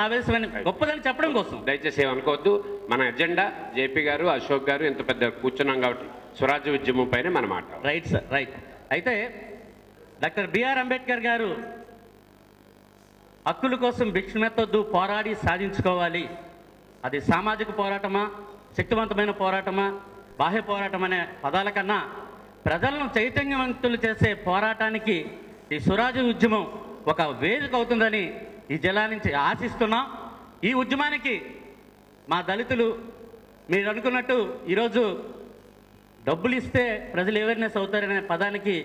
ఆవేశమని గొప్పదని చెప్పడం కోసం దయచేసి ఏమనుకోవద్దు. మన ఎజెండా జేపీ గారు, అశోక్ గారు ఎంత పెద్ద కూర్చున్నాం కాబట్టి స్వరాజ్య ఉద్యమం పైన మన మాట. Right sir, right. అయితే డాక్టర్ బిఆర్ అంబేద్కర్ గారు హక్కుల కోసం భిక్షమెత్తొద్దు, పోరాడి సాధించుకోవాలి. అది సామాజిక పోరాటమా, శక్తివంతమైన పోరాటమా, బాహ్య పోరాటం అనే పదాల కన్నా ప్రజలను చైతన్యవంతులు చేసే పోరాటానికి ఈ స్వరాజ్య ఉద్యమం ఒక వేదిక అవుతుందని ఈ జిల్లా నుంచి ఆశిస్తున్నాం. ఈ ఉద్యమానికి మా దళితులు మీరు అనుకున్నట్టు ఈరోజు డబ్బులు ఇస్తే ప్రజలు అవేర్నెస్ అవుతారనే పదానికి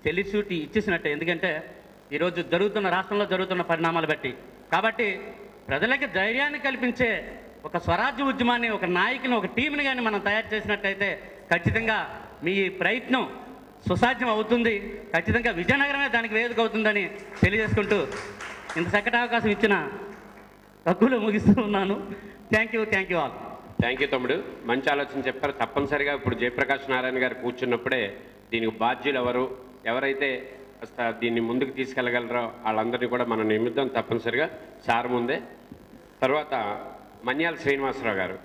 చెల్లిచూటి ఇచ్చేసినట్టే. ఎందుకంటే ఈరోజు రాష్ట్రంలో జరుగుతున్న పరిణామాలు బట్టి. కాబట్టి ప్రజలకి ధైర్యాన్ని కల్పించే ఒక స్వరాజ్య ఉద్యమాన్ని, ఒక నాయకుని, ఒక టీంని కానీ మనం తయారు చేసినట్టయితే ఖచ్చితంగా మీ ప్రయత్నం సుసాధ్యం అవుతుంది. ఖచ్చితంగా విజయనగరమే దానికి వేదిక అవుతుందని తెలియజేసుకుంటూ ఇంత చక్కటి అవకాశం ఇచ్చిన హక్కులు ముగిస్తూ ఉన్నాను. Thank you all. Thank you తమ్ముడు, మంచి ఆలోచన చెప్పారు. తప్పనిసరిగా ఇప్పుడు జయప్రకాష్ నారాయణ గారు కూర్చున్నప్పుడే దీనికి బాధ్యులు ఎవరైతే దీన్ని ముందుకు తీసుకెళ్ళగలరో వాళ్ళందరినీ కూడా మనం నిమిద్దాం తప్పనిసరిగా సార్ ముందే. తర్వాత మన్యాల శ్రీనివాసరావు గారు.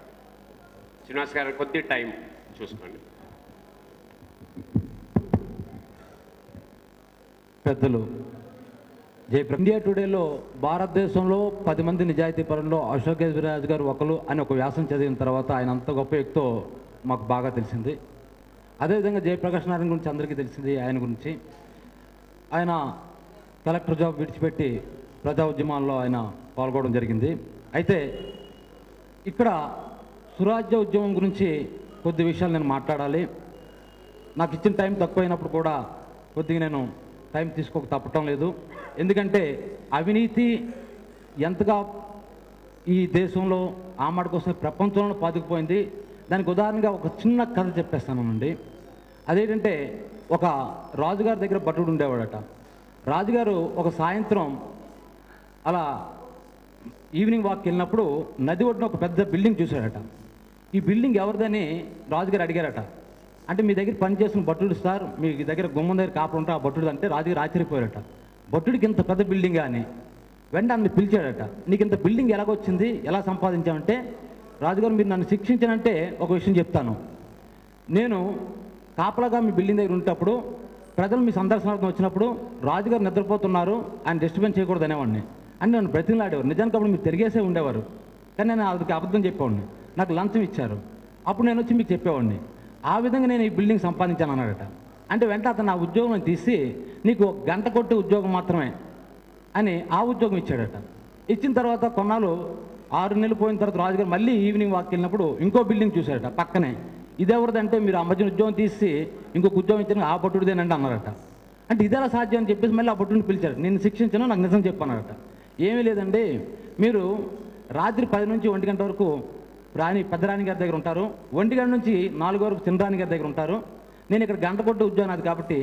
శ్రీనివాస్ గారు కొద్ది టైం చూసుకోండి. పెద్దలు, ఇండియా టుడేలో భారతదేశంలో 10 మంది నిజాయితీ పరుల్లో అశోక్ గజరాజ్ గారు ఒకరు అని ఒక వ్యాసం చదివిన తర్వాత ఆయన అంత గొప్ప వ్యక్తో మాకు బాగా తెలిసింది. అదేవిధంగా జయప్రకాష్ నారాయణ గురించి అందరికీ తెలిసింది. ఆయన గురించి ఆయన కలెక్టర్ జాబ్ విడిచిపెట్టి ప్రజా ఉద్యమాల్లో ఆయన పాల్గొనడం జరిగింది. అయితే ఇక్కడ స్వరాజ్య ఉద్యమం గురించి కొద్ది విషయాలు నేను మాట్లాడాలి. నాకు ఇచ్చిన టైం తక్కువైనప్పుడు కూడా కొద్దిగా నేను టైం తీసుకోక తప్పటం లేదు. ఎందుకంటే అవినీతి ఎంతగా ఈ దేశంలో ఆమాట కోసం ప్రపంచంలో పాతుకుపోయింది. దానికి ఉదాహరణగా ఒక చిన్న కథ చెప్పేస్తానండి. అదేంటంటే ఒక రాజుగారి దగ్గర భటుడు ఉండేవాడట. రాజుగారు ఒక సాయంత్రం అలా ఈవినింగ్ వాక్కి వెళ్ళినప్పుడు నది ఒడ్డున ఒక పెద్ద బిల్డింగ్ చూశాడట. ఈ బిల్డింగ్ ఎవరిదని రాజుగారు అడిగారట. అంటే మీ దగ్గర పనిచేసిన భటుడు సార్, మీ దగ్గర గుమ్మం దగ్గర కాపుడు ఉంటే ఆ భటుడు అంటే రాజుగారు ఆశ్చర్యపోయారట. భటుడికి ఇంత పెద్ద బిల్డింగా అని. వెంటనే పిలిచాడట. నీకు ఇంత బిల్డింగ్ ఎలాగొచ్చింది, ఎలా సంపాదించామంటే, రాజుగారు మీరు నన్ను శిక్షించానంటే ఒక విషయం చెప్తాను. నేను కాపలాగా మీ బిల్డింగ్ దగ్గర ఉండేటప్పుడు ప్రజలు మీ సందర్శనార్థం వచ్చినప్పుడు రాజుగారు నిద్రపోతున్నారు, ఆయన డిస్టర్బెన్స్ చేయకూడదు అనేవాడిని అని నన్ను బ్రతిమలాడేవారు. నిజానికి అప్పుడు మీరు తిరిగేసే ఉండేవారు, కానీ నేను అదికి అబద్ధం చెప్పేవాడిని. నాకు లంచం ఇచ్చారు, అప్పుడు నేను వచ్చి మీకు చెప్పేవాడిని. ఆ విధంగా నేను ఈ బిల్డింగ్ సంపాదించాను అన్నాడట. అంటే వెంటనే అతను ఆ ఉద్యోగం తీసి నీకు గంట కొట్టే ఉద్యోగం మాత్రమే అని ఆ ఉద్యోగం ఇచ్చాడట. ఇచ్చిన తర్వాత కొన్నాళ్ళు 6 నెలలు పోయిన తర్వాత రాజుగారు మళ్ళీ ఈవినింగ్ వాక్ వెళ్ళినప్పుడు ఇంకో బిల్డింగ్ చూశాడట పక్కనే. ఇదెవరిదంటే మీరు ఆ మధ్యన ఉద్యోగం తీసి ఇంకొక ఉద్యోగం ఇచ్చిన ఆ భటుడిదేనండి అన్నారట. అంటే ఇదేలా సాధ్యం అని చెప్పేసి మళ్ళీ ఆ భటుడిని పిలిచారు. నేను శిక్షించాను, నాకు నిజం చెప్పన్నారట. ఏమీ లేదండి, మీరు రాత్రి 10 నుంచి 1 గంట వరకు పెద్దరాణి గారి దగ్గర ఉంటారు, 1 గంట నుంచి 4 వరకు చిన్నరాణి గారి దగ్గర ఉంటారు. నేను ఇక్కడ గంట కొట్టే ఉద్యోగం అది కాబట్టి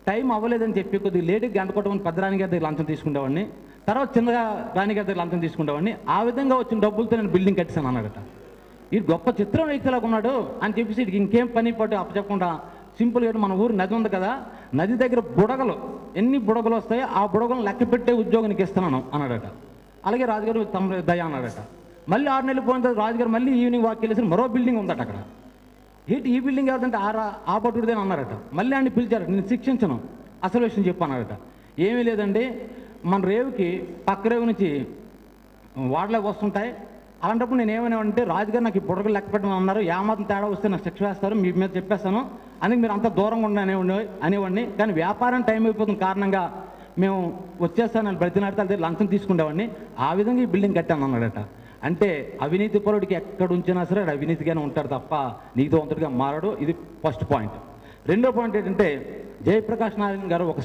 టైం అవ్వలేదని చెప్పి కొద్దిగా లేటుగా గంట కొట్టమని పెద్దరాణి గారి దగ్గర లంచం తీసుకునేవాడిని, తర్వాత చిన్నగా రాణి గారి దగ్గర లంచం తీసుకునేవాడిని. ఆ విధంగా వచ్చిన డబ్బులతో నేను బిల్డింగ్ కట్టాను అన్నాడట. ఈ గొప్ప చిత్రం వ్యక్తిలాగా ఉన్నాడు అని చెప్పేసి వీడికి ఇంకేం పని పట్టు అప్పచెప్పకుండా సింపుల్గా మన ఊరు నది ఉంది కదా, నది దగ్గర బుడగలు ఎన్ని బుడగలు వస్తాయో ఆ బుడగలను లెక్క పెట్టే ఉద్యోగానికి ఇస్తున్నాను అన్నాడట. అలాగే రాజుగారు తమ దయ అన్నాడట. మళ్ళీ 6 నెలలు పోయిన తర్వాత రాజుగారు మళ్ళీ ఈవినింగ్ వాక్ వెళ్ళేసి మరో బిల్డింగ్ ఉందట అక్కడ. ఏంటి ఈ బిల్డింగ్ ఎవరిదంటే ఆ భటుడిదేని అన్నారట. మళ్ళీ ఆయన పిలిచారట. నేను శిక్షించను, అసలు విషయం చెప్పన్నారట. ఏమీ లేదండి, మన రేవుకి పక్క రేవు నుంచి వాడలేక వస్తుంటాయి. అలాంటప్పుడు నేను ఏమనేవాడంటే రాజుగారు నాకు ఈ బుడగలు లెక్క పెట్టమని అన్నారు, ఏమాత్రం తేడా వస్తే నాకు శిక్ష వేస్తారు, మీ మీద చెప్పేస్తాను, అందుకే మీరు అంత దూరంగా ఉండి అనేవాడిని. కానీ వ్యాపారం టైం అయిపోతున్న కారణంగా మేము వచ్చేస్తానని బ్రతినాడితే లంచం తీసుకునేవాడిని. ఆ విధంగా ఈ బిల్డింగ్ కట్టాను అన్నాడట. అంటే అవినీతి పరుడికి ఎక్కడ ఉంచినా సరే అవినీతిగానే ఉంటాడు తప్ప నీతివంతుడిగా మారడు. ఇది ఫస్ట్ పాయింట్. రెండో పాయింట్ ఏంటంటే జయప్రకాష్ నారాయణ గారు ఒక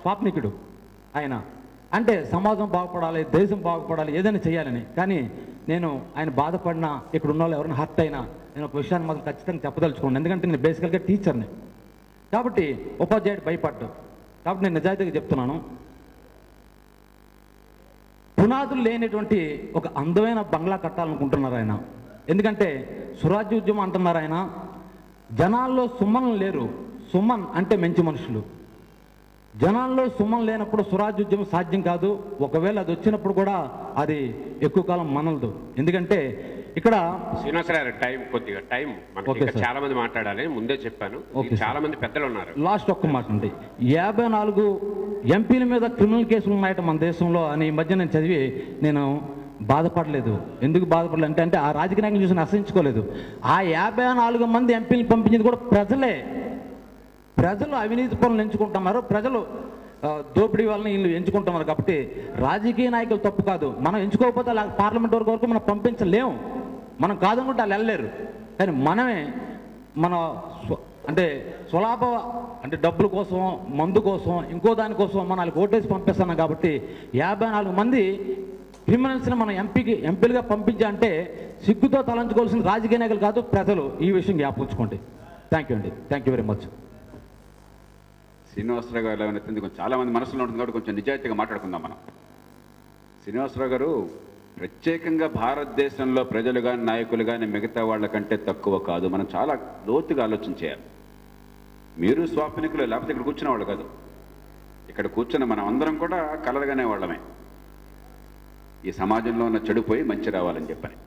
స్వాప్నికుడు. ఆయన అంటే సమాజం బాగుపడాలి, దేశం బాగుపడాలి, ఏదైనా చేయాలని. కానీ నేను ఆయన బాధపడినా ఇక్కడ ఉన్న వాళ్ళు ఎవరైనా హర్ట్ అయినా నేను ఒక విషయాన్ని మాత్రం ఖచ్చితంగా చెప్పదలుచుకోండి. ఎందుకంటే నేను బేసికల్గా టీచర్ని కాబట్టి ఉపాధ్యాయుడు భయపడ్డు కాబట్టి నేను నిజాయితీగా చెప్తున్నాను. పునాదులు లేనటువంటి ఒక అందమైన బంగ్లా కట్టాలనుకుంటున్నారు ఆయన. ఎందుకంటే స్వరాజ్య ఉద్యమం అంటున్నారు ఆయన. జనాల్లో సుమన్ లేరు, సుమన్ అంటే మంచి మనుషులు. జనాల్లో సుమం లేనప్పుడు స్వరాజ్యోద్యమం సాధ్యం కాదు. ఒకవేళ అది వచ్చినప్పుడు కూడా అది ఎక్కువ కాలం మనలదు. ఎందుకంటే ఇక్కడ శ్రీనివాసరావు టైం కొద్దిగా టైం మనకి ఓకే ఇంకా సార్. చాలా మంది మాట్లాడాలి, ముందే చెప్పాను. ఓకే చాలా మంది పెద్దలు ఉన్నారు. లాస్ట్ ఒక్క మాట అండి, 54 ఎంపీల మీద క్రిమినల్ కేసులు ఉన్నాయట మన దేశంలో అని ఈ మధ్య నేను చదివి నేను బాధపడలేదు. ఎందుకు బాధపడలేదు అంటే ఆ రాజకీయ నాయకులు చూసి అసహించుకోలేదు. ఆ 54 మంది ఎంపీలు పంపించింది కూడా ప్రజలే. ప్రజలు అవినీతి పనులు ఎంచుకుంటున్నారు, ప్రజలు దోపిడీ వాళ్ళని వీళ్ళు ఎంచుకుంటున్నారు. కాబట్టి రాజకీయ నాయకులు తప్పు కాదు. మనం ఎంచుకోకపోతే పార్లమెంట్ వరకు మనం పంపించలేము. మనం కాదనుకుంటే వాళ్ళు వెళ్ళలేరు. కానీ మనమే మన అంటే స్వలాభ అంటే డబ్బుల కోసం, మందు కోసం, ఇంకో దానికోసం మనం వాళ్ళకి ఓటేసి పంపిస్తున్నాం. కాబట్టి 54 మంది క్రిమినల్స్ని మనం ఎంపీలుగా పంపించాలంటే సిగ్గుతో తలంచుకోవాల్సిన రాజకీయ నాయకులు కాదు, ప్రజలు. ఈ విషయం జ్ఞాపకించుకోండి. థ్యాంక్ యూ అండి. Thank you very much. Srinivasarao గారు ఏమైనా కొంచెం చాలామంది మనసులో ఉంటుంది కాబట్టి కొంచెం నిజాయితీగా మాట్లాడుకుందాం మనం. శ్రీనివాసరావు గారు ప్రత్యేకంగా భారతదేశంలో ప్రజలు కానీ నాయకులు కానీ మిగతా వాళ్ళకంటే తక్కువ కాదు. మనం చాలా లోతుగా ఆలోచన చేయాలి. మీరు స్వాప్నికులు, లేకపోతే ఇక్కడ కూర్చున్న వాళ్ళు కాదు. ఇక్కడ కూర్చున్న మనం అందరం కూడా కలలుగానే వాళ్ళమే. ఈ సమాజంలో ఉన్న చెడుపోయి మంచి రావాలని చెప్పని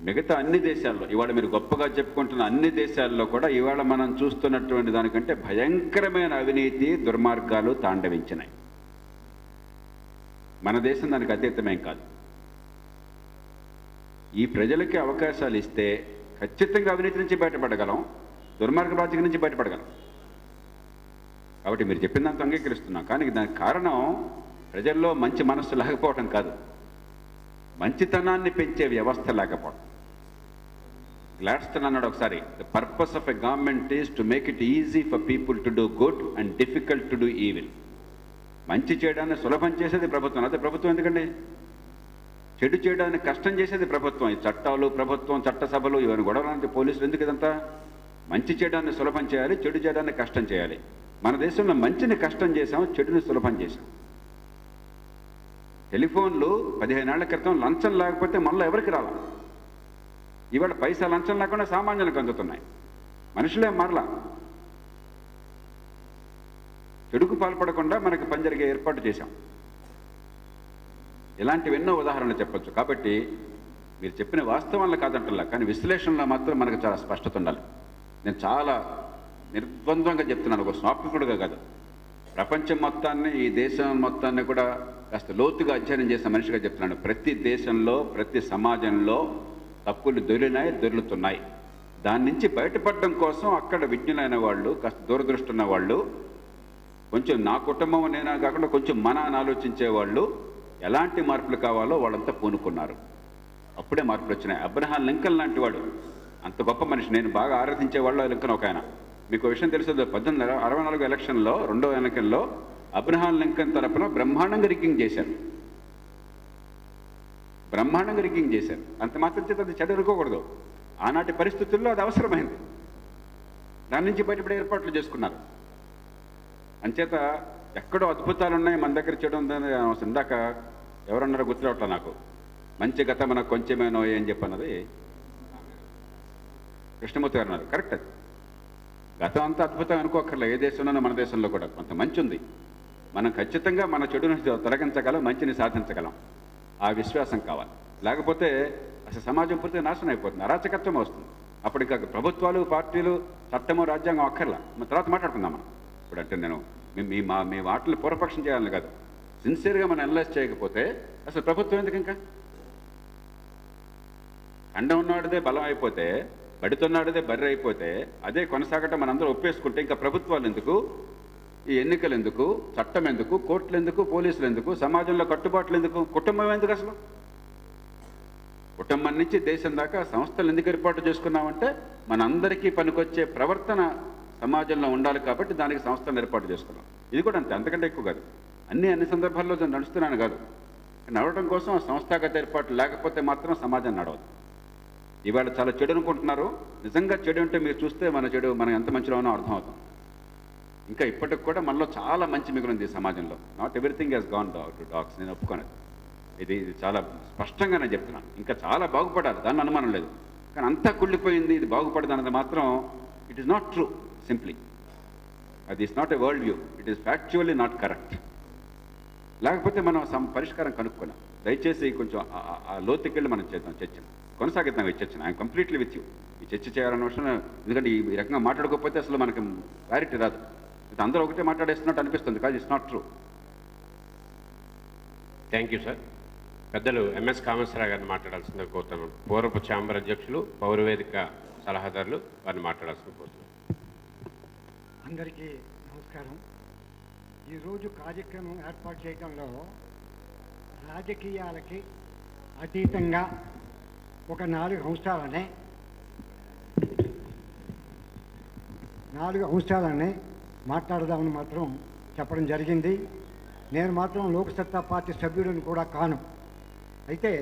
మిగతా అన్ని దేశాల్లో ఇవాళ మీరు గొప్పగా చెప్పుకుంటున్న అన్ని దేశాల్లో కూడా ఇవాళ మనం చూస్తున్నటువంటి దానికంటే భయంకరమైన అవినీతి, దుర్మార్గాలు తాండవించినాయి. మన దేశం దానికి అతీతమేం కాదు. ఈ ప్రజలకి అవకాశాలు ఇస్తే ఖచ్చితంగా అవినీతి నుంచి బయటపడగలం, దుర్మార్గ రాజకీయం నుంచి బయటపడగలం. కాబట్టి మీరు చెప్పిన దాంతో అంగీకరిస్తున్నాం. కానీ దానికి కారణం ప్రజల్లో మంచి మనస్సు లేకపోవడం కాదు, మంచితనాన్ని పెంచే వ్యవస్థ లేకపోవడం. గ్లాడ్స్టన్ అన్నాడు ఒకసారి, the purpose of a government is to make it easy for people to do good and difficult to do evil. మంచి చేయడాన్ని సులభం చేసేది ప్రభుత్వం. అదే ప్రభుత్వం ఎందుకండి? చెడు చేయడానికి కష్టం చేసేది ప్రభుత్వం. ఈ చట్టాలు, ప్రభుత్వం, చట్టసభలు, ఇవన్నీ గొడవలంటే పోలీసులు ఎందుకు ఇదంతా? మంచి చేయడాన్ని సులభం చేయాలి, చెడు చేయడాన్ని కష్టం చేయాలి. మన దేశంలో మంచిని కష్టం చేశాం, చెడుని సులభం చేశాం. టెలిఫోన్లు 15 ఏళ్ల క్రితం లంచం లేకపోతే మనలో ఎవరికి రాలా. ఇవాళ పైసా లంచం లేకుండా సామాన్యులకు అందుతున్నాయి. మనుషులే మారలా. చెడుకు పాల్పడకుండా మనకి పని జరిగే ఏర్పాటు చేశాం. ఇలాంటివి ఎన్నో ఉదాహరణలు చెప్పొచ్చు. కాబట్టి మీరు చెప్పిన వాస్తవాలను కాదంటల్లా, కానీ విశ్లేషణలో మాత్రం మనకు చాలా స్పష్టత ఉండాలి. నేను చాలా నిర్బంధంగా చెప్తున్నాను, ఒక స్వాప్నికుడుగా కాదు. ప్రపంచం మొత్తాన్ని, ఈ దేశం మొత్తాన్ని కూడా కాస్త లోతుగా అధ్యయనం చేసిన మనిషిగా చెప్తున్నాను. ప్రతి దేశంలో, ప్రతి సమాజంలో తప్పులు దొరినాయి, దొరులుతున్నాయి. దాని నుంచి బయటపడడం కోసం అక్కడ విజ్ఞులైన వాళ్ళు, కాస్త దూరదృష్టి ఉన్న వాళ్ళు, కొంచెం నా కుటుంబం నేనా కాకుండా కొంచెం మన అని ఆలోచించే వాళ్ళు ఎలాంటి మార్పులు కావాలో వాళ్ళంతా పూనుకున్నారు. అప్పుడే మార్పులు వచ్చినాయి. అబ్రహాం లింకన్ లాంటి వాడు అంత గొప్ప మనిషి. నేను బాగా ఆరాధించే వాళ్ళు లింకన్ ఒక ఆయన. మీకు విషయం తెలుసు, 1964 ఎలక్షన్లో, 2వ ఎన్నికల్లో అబ్రహాం లింకన్ తరపున బ్రహ్మాండంగా రిగ్గింగ్ చేశారు. బ్రహ్మాండంగా రిగ్గింగ్ చేశారు. అంత మాత్రం చేత అది చెడరుకోకూడదు. ఆనాటి పరిస్థితుల్లో అది అవసరమైంది. దాని నుంచి బయటపడే ఏర్పాట్లు చేసుకున్నారు. అంచేత ఎక్కడో అద్భుతాలు ఉన్నాయి, మన దగ్గర చెడు ఉందని ఇందాక ఎవరన్నారో గుర్తురావట్లా నాకు. మంచి గత మనకు కొంచెమేనో అని చెప్పన్నది కృష్ణమూర్తి గారు అన్నారు. కరెక్ట్. అది గతం అంతా అద్భుతం అనుకోకర్లే. ఏ దేశంలోనో మన దేశంలో కూడా కొంత మంచి ఉంది. మనం ఖచ్చితంగా మన చెడుని తొలగించగలం, మంచిని సాధించగలం. ఆ విశ్వాసం కావాలి. లేకపోతే అసలు సమాజం పూర్తిగా నాశనం అయిపోతుంది, అరాచకత్వం వస్తుంది. అప్పుడు ఇక ప్రభుత్వాలు, పార్టీలు, చట్టము, రాజ్యాంగం అక్కర్లా. మన తర్వాత మాట్లాడుకుందాం మనం. ఇప్పుడు అంటే నేను మీ వాటిని పూర్వపక్షం చేయాలని కాదు, సిన్సియర్గా మనం అనలైజ్ చేయకపోతే అసలు ప్రభుత్వం ఎందుకు? ఇంకా అండ ఉన్నవాడిదే బలం అయిపోతే, బడితున్నాడిదే బర్రె అయిపోతే, అదే కొనసాగటం మనందరూ ఒప్పేసుకుంటే ఇంకా ప్రభుత్వాలు ఎందుకు, ఈ ఎన్నికలు ఎందుకు, చట్టం ఎందుకు, కోర్టులు ఎందుకు, పోలీసులు ఎందుకు, సమాజంలో కట్టుబాట్లు ఎందుకు, కుటుంబం ఎందుకు? అసలు కుటుంబం నుంచి దేశం దాకా సంస్థలు ఎందుకు ఏర్పాటు చేసుకున్నామంటే మనందరికీ పనికొచ్చే ప్రవర్తన సమాజంలో ఉండాలి కాబట్టి దానికి సంస్థలను ఏర్పాటు చేసుకున్నాం. ఇది కూడా అంతే, అంతకంటే ఎక్కువ కాదు. అన్ని సందర్భాల్లో నడుస్తున్నాను కాదు. నడవడం కోసం ఆ సంస్థాగత ఏర్పాట్లు లేకపోతే మాత్రం సమాజం నడవదు. ఇవాళ చాలా చెడు అనుకుంటున్నారు. నిజంగా చెడు అంటే మీరు చూస్తే మన చెడు మనం ఎంత మంచిలో ఉన్నా అర్థం అవుతాం. ఇంకా ఇప్పటికి కూడా మనలో చాలా మంచి మిగిలింది ఈ సమాజంలో. Not everything has gone to dogs. నేను ఒప్పుకోను. ఇది చాలా స్పష్టంగా నేను చెప్తున్నాను. ఇంకా చాలా బాగుపడాలి, దాన్ని అనుమానం లేదు. కానీ అంతా కుళ్ళిపోయింది, ఇది బాగుపడదు అన్నది మాత్రం it is not true. Simply అది is not a world view, it is factually not correct. లేకపోతే మనం పరిష్కారం కనుక్కున్నాం. దయచేసి కొంచెం ఆ లోతుకెళ్ళి మనం చేద్దాం, చర్చను కొనసాగిద్దాం. ఈ చర్చను ఐఎమ్ కంప్లీట్లీ విత్ యూ. ఈ చర్చ చేయాలన్న విషయం, ఎందుకంటే ఈ రకంగా మాట్లాడుకోకపోతే అసలు మనకి క్లారిటీ రాదు. అందరూ ఒకటే మాట్లాడేస్తున్నట్టు అనిపిస్తుంది, కాదు it's not true. Thank you sir. పెద్దలు ఎంఎస్ కామేశ్వరరావు గారిని మాట్లాడాల్సిందిగా కోరుతున్నాను. పూర్వపు ఛాంబర్ అధ్యక్షులు, పౌరవేదిక సలహాదారులు వారిని మాట్లాడాల్సిందిగా కోరుతున్నాను. అందరికీ నమస్కారం. ఈరోజు కార్యక్రమం ఏర్పాటు చేయడంలో రాజకీయాలకి అతీతంగా ఒక 4 అంశాలనే మాట్లాడదామని మాత్రం చెప్పడం జరిగింది. నేను మాత్రం లోక్సత్తా పార్టీ సభ్యుడిని కూడా కాను. అయితే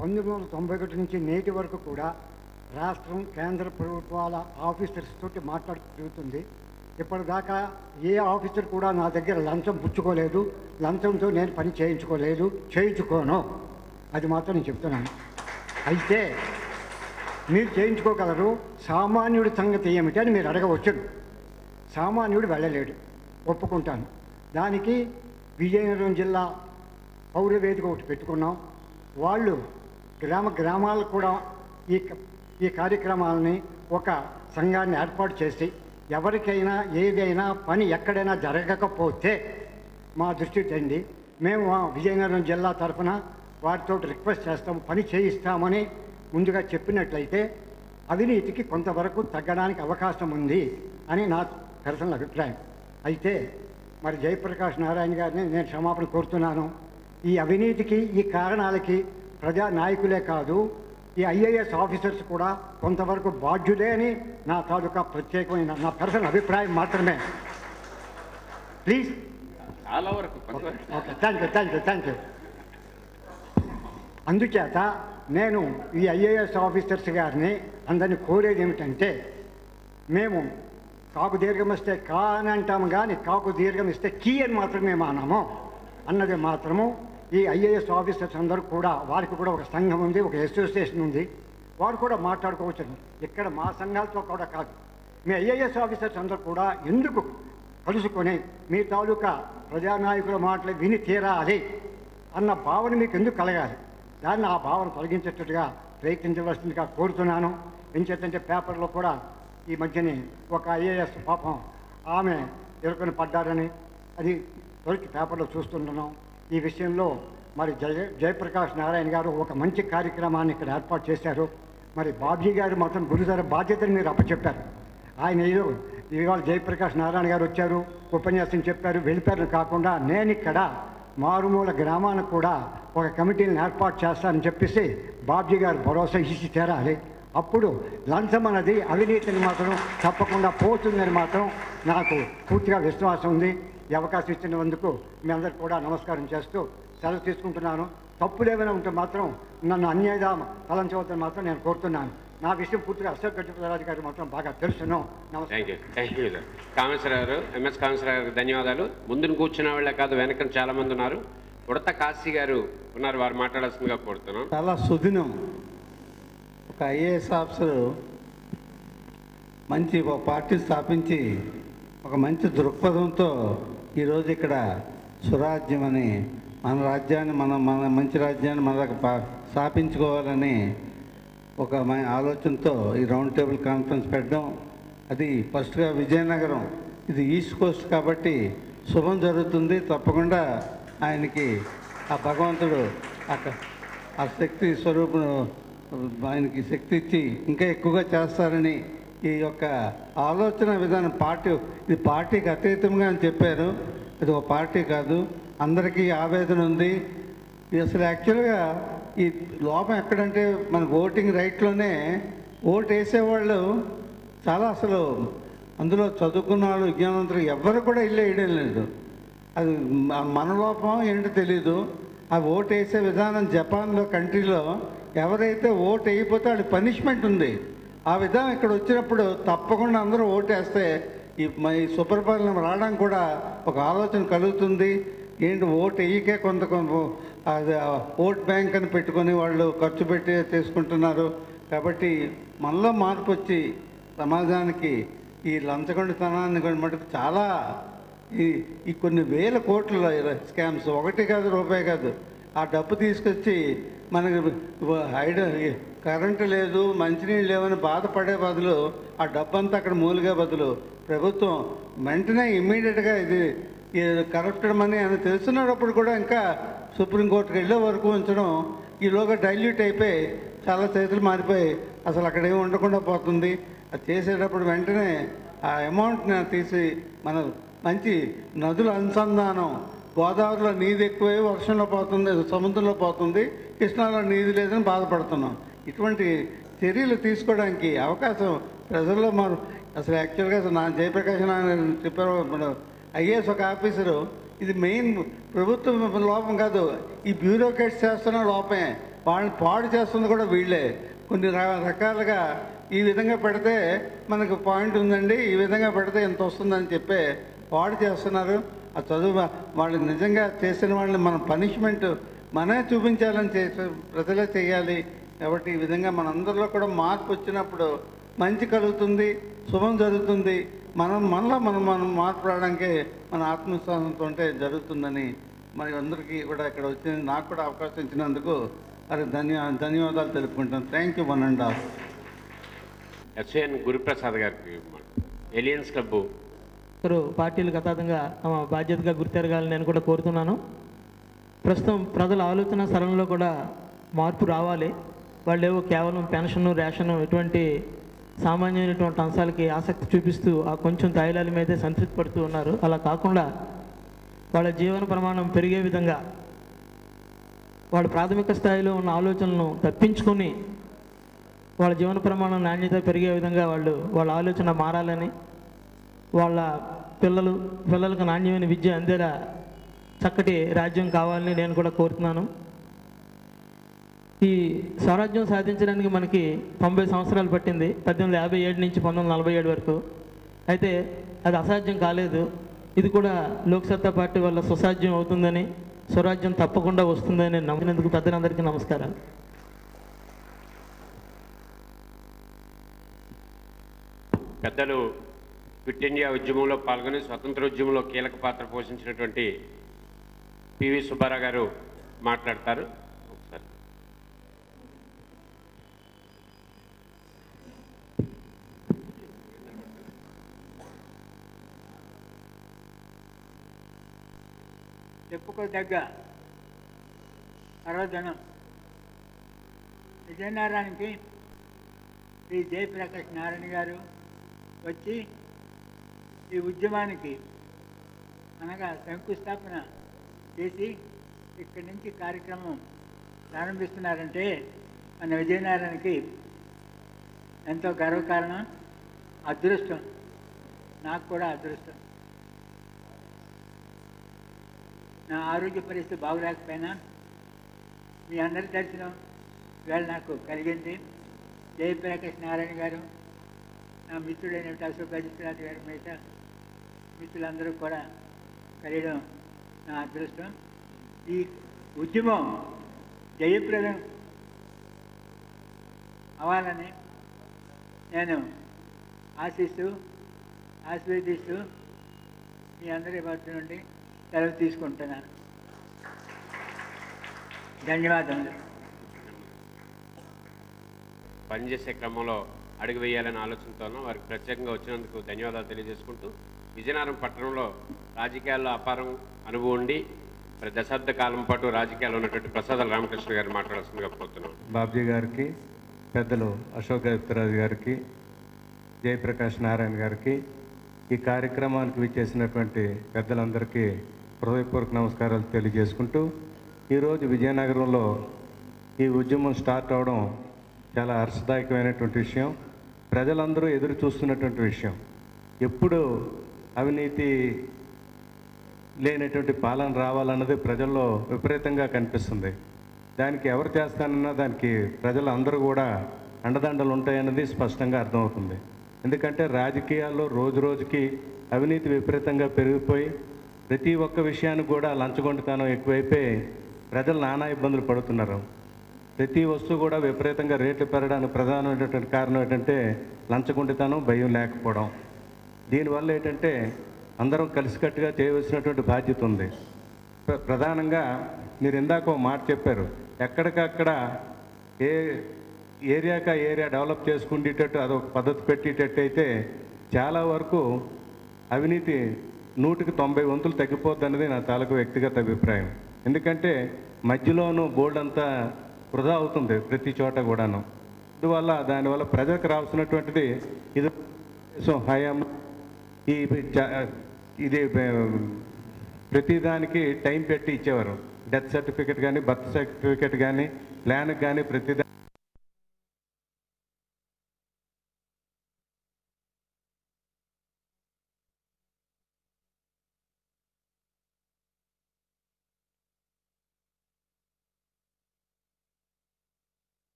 1991 నుంచి నేటి వరకు కూడా రాష్ట్రం, కేంద్ర ప్రభుత్వాల ఆఫీసర్స్ తోటి మాట్లాడుతుంది. ఇప్పటిదాకా ఏ ఆఫీసర్ కూడా నా దగ్గర లంచం పుచ్చుకోలేదు, లంచంతో నేను పని చేయించుకోను. అది మాత్రం నేను చెప్తున్నాను. అయితే మీరు చేయించుకోగలరు, సామాన్యుడి సంగతి ఏమిటి అని మీరు అడగవచ్చు. సామాన్యుడు వెళ్ళలేడు, ఒప్పుకుంటాను. దానికి విజయనగరం జిల్లా పౌరవేదిక ఒకటి పెట్టుకున్నాం. వాళ్ళు గ్రామాలకు కూడా ఈ కార్యక్రమాలని ఒక సంఘాన్ని ఏర్పాటు చేసి ఎవరికైనా ఏదైనా పని ఎక్కడైనా జరగకపోతే మా దృష్టి తెండి, మేము విజయనగరం జిల్లా తరఫున వారితో రిక్వెస్ట్ చేస్తాము, పని చేయిస్తామని ముందుగా చెప్పినట్లయితే అవినీతికి కొంతవరకు తగ్గడానికి అవకాశం ఉంది అని నా పర్సనల్ అభిప్రాయం. అయితే మరి జయప్రకాష్ నారాయణ గారిని నేను క్షమాపణ కోరుతున్నాను. ఈ అవినీతికి, ఈ కారణాలకి ప్రజా నాయకులే కాదు, ఈ ఐఏఎస్ ఆఫీసర్స్ కూడా కొంతవరకు బాధ్యులే అని నా తాలూకా ప్రత్యేకమైన నా పర్సనల్ అభిప్రాయం మాత్రమే. ప్లీజ్. చాలా వరకు. Okay, thank you. అందుచేత నేను ఈ ఐఏఎస్ ఆఫీసర్స్ గారిని అందరినీ కోరేది ఏమిటంటే, మేము కాకు దీర్ఘం ఇస్తే కా అని అంటాము, కానీ కాకు దీర్ఘం ఇస్తే కీ అని మాత్రమే మానాము అన్నది మాత్రము. ఈ ఐఏఎస్ ఆఫీసర్స్ అందరూ కూడా, వారికి కూడా ఒక సంఘం ఉంది, ఒక అసోసియేషన్ ఉంది, వారు కూడా మాట్లాడుకోవచ్చు. ఇక్కడ మా సంఘాలతో కూడా కాదు, మీ ఐఏఎస్ ఆఫీసర్స్ అందరూ కూడా ఎందుకు కలుసుకొని మీ తాలూకా ప్రజానాయకుల మాటలు విని తీరాలి అన్న భావన మీకు ఎందుకు కలగాలి, దాన్ని ఆ భావన తొలగించేటట్టుగా ప్రయత్నించవలసిందిగా కోరుతున్నాను. ఏం చేద్దంటే పేపర్లో కూడా ఈ మధ్యని ఒక ఐఏఎస్ పాపం ఆమె ఎరుకొని పడ్డారని అది తొలికి పేపర్లో చూస్తుంటున్నాం. ఈ విషయంలో మరి జయప్రకాష్ నారాయణ గారు ఒక మంచి కార్యక్రమాన్ని ఇక్కడ ఏర్పాటు చేశారు. మరి బాబ్జీ గారు మాత్రం గురుతర బాధ్యతను మీరు అప్పచెప్పారు. ఆయన ఇవాళ జయప్రకాష్ నారాయణ గారు వచ్చారు, ఉపన్యాసం చెప్పారు, వెళ్ళిపోయారు కాకుండా నేను ఇక్కడ మారుమూల గ్రామానికి కూడా ఒక కమిటీని ఏర్పాటు చేస్తానని చెప్పేసి బాబ్జీ గారు భరోసా ఇచ్చి తీరాలి. అప్పుడు లంచం అన్నది అవినీతిని మాత్రం తప్పకుండా పోతుందని మాత్రం నాకు పూర్తిగా విశ్వాసం ఉంది. ఈ అవకాశం ఇచ్చినందుకు మీ అందరికి కూడా నమస్కారం చేస్తూ సెలవు తీసుకుంటున్నాను. తప్పులు ఏమైనా ఉంటే మాత్రం నన్ను అన్యాయంగా తలంచవద్దని మాత్రం నేను కోరుతున్నాను. నా విషయం పూర్తిగా అశోక్ గజపతిరాజు గారికి మాత్రం బాగా తెలుసును. Thank you sir. కామేశ్వరరావు గారు, ఎంఎస్ కామేశ్వరరావు గారికి ధన్యవాదాలు. ముందును కూర్చున్న వాళ్ళే కాదు, వెనక చాలా మంది ఉన్నారు. ఉడత కాశీ గారు ఉన్నారు, వారు మాట్లాడాల్సిందిగా కోరుతున్నాను. చాలా సుదినం. ఒక ఐఏఎస్ ఆఫీసరు మంచి ఒక పార్టీ స్థాపించి ఒక మంచి దృక్పథంతో ఈరోజు ఇక్కడ సురాజ్యం అని మన రాజ్యాన్ని మన మంచి రాజ్యాన్ని మనకు స్థాపించుకోవాలని ఒక ఆలోచనతో ఈ రౌండ్ టేబుల్ కాన్ఫరెన్స్ పెట్టడం, అది ఫస్ట్గా విజయనగరం, ఇది ఈస్ట్ కోస్ట్ కాబట్టి శుభం జరుగుతుంది. తప్పకుండా ఆయనకి ఆ భగవంతుడు ఆ శక్తి స్వరూపును ఆయనకి శక్తి ఇచ్చి ఇంకా ఎక్కువగా చేస్తారని ఈ యొక్క ఆలోచన విధానం ఇది పార్టీకి అతీతంగా అని చెప్పారు. ఇది ఒక పార్టీ కాదు, అందరికీ ఆవేదన ఉంది. అసలు యాక్చువల్గా ఈ లోపం ఎక్కడంటే మనకు ఓటింగ్ రైట్లోనే ఓటు వేసేవాళ్ళు చాలా అసలు అందులో చదువుకున్న వాళ్ళు, విజ్ఞానవంతులు ఎవ్వరు కూడా ఇల్లు వేయడం లేదు. అది మన లోపం ఏంటో తెలీదు. ఆ ఓటు వేసే విధానం జపాన్లో కంట్రీలో ఎవరైతే ఓటు వేయకపోతే వాడి పనిష్మెంట్ ఉంది. ఆ విధానం ఇక్కడ వచ్చినప్పుడు తప్పకుండా అందరూ ఓటు వేస్తే ఈ సుపరిపాలన రావడానికి కూడా ఒక ఆలోచన కలుగుతుంది. ఏంటి ఓటు వేయకే కొంత అది ఓట్ బ్యాంక్ అని పెట్టుకొని వాళ్ళు ఖర్చు పెట్టి తీసుకుంటున్నారు. కాబట్టి మనలో మార్పు వచ్చి సమాజానికి ఈ లంచగొండితనాన్ని కూడా మటుకు చాలా ఈ ఈ కొన్ని వేల కోట్ల స్కామ్స్, ఒకటి కాదు రూపాయి కాదు. ఆ డబ్బు తీసుకొచ్చి మనకి కరెంటు లేదు, మంచినీళ్ళు లేవని బాధపడే బదులు ఆ డబ్బంతా అక్కడ మూలుగా బదులు ప్రభుత్వం వెంటనే ఇమ్మీడియట్గా ఇది కరప్టెడ్ మనీ అని తెలుసున్నప్పుడు కూడా ఇంకా సుప్రీంకోర్టుకి వెళ్ళే వరకు ఉంచడం, ఈలోగా డైల్యూట్ అయిపోయి చాలా చేతులు మారిపోయి అసలు అక్కడ ఏమి ఉండకుండా పోతుంది. అది చేసేటప్పుడు వెంటనే ఆ అమౌంట్ని తీసి మన మంచి నదుల అనుసంధానం, గోదావరిలో నీరు ఎక్కువై వర్షంలో పోతుంది, సముద్రంలో పోతుంది, కృష్ణాలో నీరు లేదని బాధపడుతున్నాం. ఇటువంటి చర్యలు తీసుకోవడానికి అవకాశం ప్రజల్లో మనం అసలు యాక్చువల్గా నా జయప్రకాష్ నారాయణ చెప్పారు, మన ఐఏఎస్ ఒక ఆఫీసరు, ఇది మెయిన్ ప్రభుత్వం లోపం కాదు, ఈ బ్యూరోక్రాట్స్ చేస్తున్న లోపమే, వాళ్ళని పాడు చేస్తుంది కూడా వీళ్ళే. కొన్ని రకాలుగా ఈ విధంగా పెడితే మనకు పాయింట్ ఉందండి, ఈ విధంగా పెడితే ఎంత వస్తుందని చెప్పే పాడు చేస్తున్నారు. ఆ చదువు వాళ్ళకి నిజంగా చేసిన వాళ్ళని మనం పనిష్మెంట్ మనమే చూపించాలని ప్రజలే చేయాలి. కాబట్టి ఈ విధంగా మనందరిలో కూడా మార్పు వచ్చినప్పుడు మంచి కలుగుతుంది, శుభం జరుగుతుంది. మనలో మనం మార్పు రావడానికి మన ఆత్మవిశ్వాసంతో ఉంటే జరుగుతుందని మరి అందరికీ కూడా ఇక్కడ వచ్చి నాకు కూడా అవకాశం ఇచ్చినందుకు మరి ధన్యవాదాలు తెలుపుకుంటాను. Thank you. 1.5 ఎస్ఎన్ గురుప్రసాద్ గారికి ఎలియన్స్ క్లబ్ పార్టీలకు అతీతంగా తమ బాధ్యతగా గుర్తెరగాలని నేను కూడా కోరుతున్నాను. ప్రస్తుతం ప్రజల ఆలోచన సరళంలో కూడా మార్పు రావాలి. వాళ్ళు ఏవో కేవలం పెన్షన్, రేషన్ ఇటువంటి సామాన్యమైనటువంటి అంశాలకి ఆసక్తి చూపిస్తూ ఆ కొంచెం తాయిలాల మీదే సంతృప్తి పడుతూ ఉన్నారు. అలా కాకుండా వాళ్ళ జీవన ప్రమాణం పెరిగే విధంగా వాళ్ళ ప్రాథమిక స్థాయిలో ఉన్న ఆలోచనలను తప్పించుకొని వాళ్ళ జీవన ప్రమాణం నాణ్యత పెరిగే విధంగా వాళ్ళ ఆలోచన మారాలని, వాళ్ళ పిల్లలకు నాణ్యమైన విద్య అందేలా చక్కటి రాజ్యం కావాలని నేను కూడా కోరుతున్నాను. ఈ స్వరాజ్యం సాధించడానికి మనకి 90 సంవత్సరాలు పట్టింది, 1857 నుంచి 1947 వరకు. అయితే అది అసాధ్యం కాలేదు. ఇది కూడా లోక్సత్తా పార్టీ వల్ల సుసాధ్యం అవుతుందని, స్వరాజ్యం తప్పకుండా వస్తుందని నమ్మినందుకు పెద్దలందరికీ నమస్కారాలు. పెద్దలు క్విట్ ఇండియా ఉద్యమంలో పాల్గొని స్వతంత్ర ఉద్యమంలో కీలక పాత్ర పోషించినటువంటి పివి సుబ్బారావు గారు మాట్లాడతారు. ఒకసారి చెప్పుకోదగ్గ పర్వదినం విజయనగరానికి శ్రీ జయప్రకాష్ నారాయణ గారు వచ్చి ఈ ఉద్యమానికి అనగా శంకుస్థాపన చేసి ఇక్కడి నుంచి కార్యక్రమం ప్రారంభిస్తున్నారంటే మన విజయనగరానికి ఎంతో గర్వకారణం, అదృష్టం. నాకు కూడా అదృష్టం. నా ఆరోగ్య పరిస్థితి బాగులేకపోయినా మీ అందరి దర్శనం వేళ నాకు కలిగింది. జయప్రకాష్ నారాయణ గారు, నా మిత్రుడైన అశోక్ గజపతిరాజు గారు, మిగతా మిత్రులందరూ కూడా కలియడం నా అదృష్టం. ఈ ఉద్యమం జయప్రదం అవ్వాలని నేను ఆశీర్వదిస్తూ మీ అందరి వద్ద నుండి సెలవు తీసుకుంటున్నాను. ధన్యవాదములు. పనిచేసే క్రమంలో అడుగు వేయాలనే ఆలోచనతోనూ వారికి ప్రత్యేకంగా వచ్చినందుకు ధన్యవాదాలు తెలియజేసుకుంటూ, విజయనగరం పట్టణంలో రాజకీయాల్లో అపారం అనుభవం ఉండి దశాబ్ద కాలం పాటు రాజకీయాల్లో ఉన్నటువంటి ప్రసాదాల రామకృష్ణ గారు మాట్లాడాల్సిందిగా కోరుతున్నాం. బాబ్జీ గారికి, పెద్దలు అశోక్ గజపతిరాజు గారికి, జయప్రకాష్ నారాయణ గారికి, ఈ కార్యక్రమానికి విచ్చేసినటువంటి పెద్దలందరికీ హృదయపూర్వక నమస్కారాలు తెలియజేసుకుంటూ, ఈరోజు విజయనగరంలో ఈ ఉద్యమం స్టార్ట్ అవడం చాలా హర్షదాయకమైనటువంటి విషయం, ప్రజలందరూ ఎదురు చూస్తున్నటువంటి విషయం. ఎప్పుడు అవినీతి లేనటువంటి పాలన రావాలన్నది ప్రజల్లో విపరీతంగా కనిపిస్తుంది. దానికి ఎవరు చేస్తానన్నా దానికి ప్రజలు అందరూ కూడా అండదండలు ఉంటాయన్నది స్పష్టంగా అర్థమవుతుంది. ఎందుకంటే రాజకీయాల్లో రోజు రోజుకి అవినీతి విపరీతంగా పెరిగిపోయి ప్రతి ఒక్క విషయానికి కూడా లంచగొండితనం ఎక్కువైపోయి ప్రజలు నానా ఇబ్బందులు పడుతున్నారు. ప్రతి వస్తువు కూడా విపరీతంగా రేట్లు పెరగడానికి ప్రధానమైనటువంటి కారణం ఏంటంటే లంచగొండితనం, భయం లేకపోవడం. దీనివల్ల ఏంటంటే అందరం కలిసికట్టుగా చేయవలసినటువంటి బాధ్యత ఉంది. ప్రధానంగా మీరు ఇందాక ఒక మాట చెప్పారు, ఎక్కడికక్కడ ఏ ఏరియాకా ఏరియా డెవలప్ చేసుకునేటట్టు అదొక పద్ధతి పెట్టేటట్టు అయితే చాలా వరకు అవినీతి 100కి 90 వంతులు తగ్గిపోద్ది అనేది నా తాలూకు వ్యక్తిగత అభిప్రాయం. ఎందుకంటే మధ్యలోనూ బోర్డు అంతా వృధా అవుతుంది ప్రతి చోట కూడాను. అందువల్ల దానివల్ల ప్రజలకు రావాల్సినటువంటిది ఇది హయాం ఇది ప్రతిదానికి టైం పెట్టి ఇచ్చేవారు. డెత్ సర్టిఫికేట్ కానీ, బర్త్ సర్టిఫికేట్ కానీ, ప్లాన్కి కానీ ప్రతిదానికి